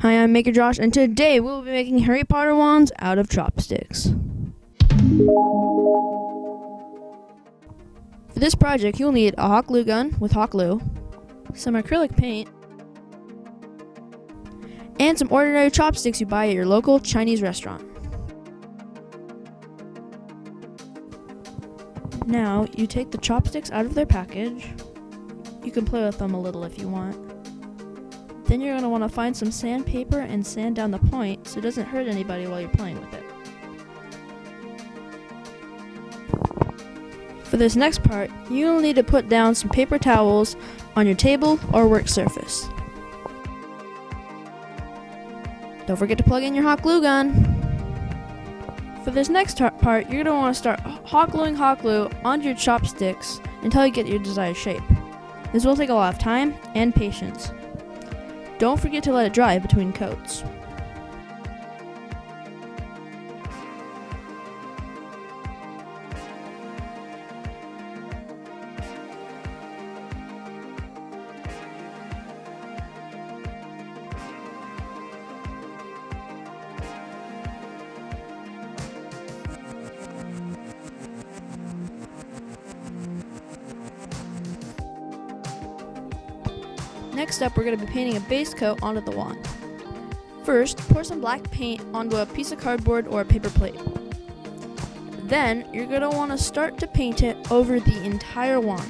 Hi, I'm Maker Josh, and today we will be making Harry Potter wands out of chopsticks. For this project, you'll need a hot glue gun with hot glue, some acrylic paint, and some ordinary chopsticks you buy at your local Chinese restaurant. Now, you take the chopsticks out of their package. You can play with them a little if you want. Then you're going to want to find some sandpaper and sand down the point so it doesn't hurt anybody while you're playing with it. For this next part, you'll need to put down some paper towels on your table or work surface. Don't forget to plug in your hot glue gun. For this next part, you're going to want to start hot gluing hot glue onto your chopsticks until you get your desired shape. This will take a lot of time and patience. Don't forget to let it dry between coats. Next up, we're going to be painting a base coat onto the wand. First, pour some black paint onto a piece of cardboard or a paper plate. Then, you're going to want to start to paint it over the entire wand.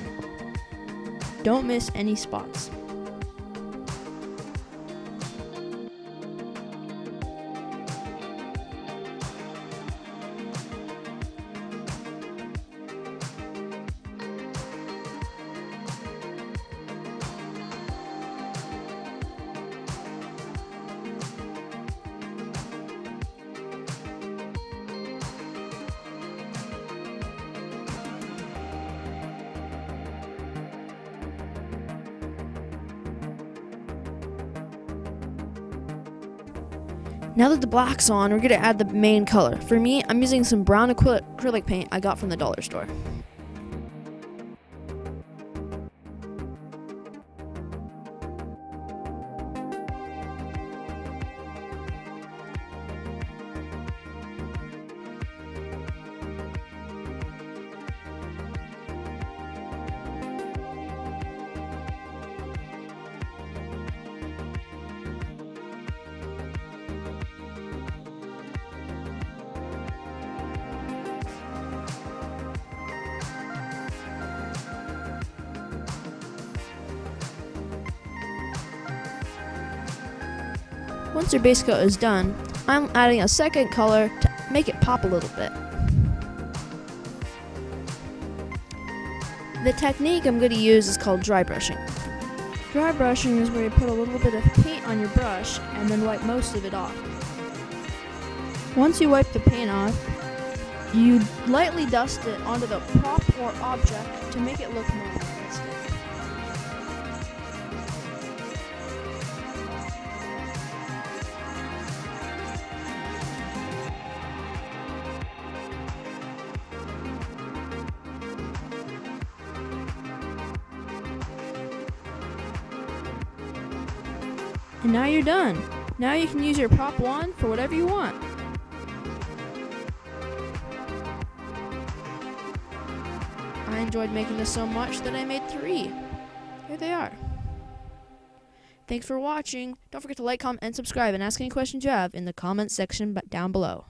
Don't miss any spots. Now that the black's on, we're going to add the main color. For me, I'm using some brown acrylic paint I got from the dollar store. Once your base coat is done, I'm adding a second color to make it pop a little bit. The technique I'm going to use is called dry brushing. Dry brushing is where you put a little bit of paint on your brush and then wipe most of it off. Once you wipe the paint off, you lightly dust it onto the prop or object to make it look more realistic. And now you're done. Now you can use your prop wand for whatever you want. I enjoyed making this so much that I made 3. Here they are. Thanks for watching. Don't forget to like, comment, and subscribe, and ask any questions you have in the comments section down below.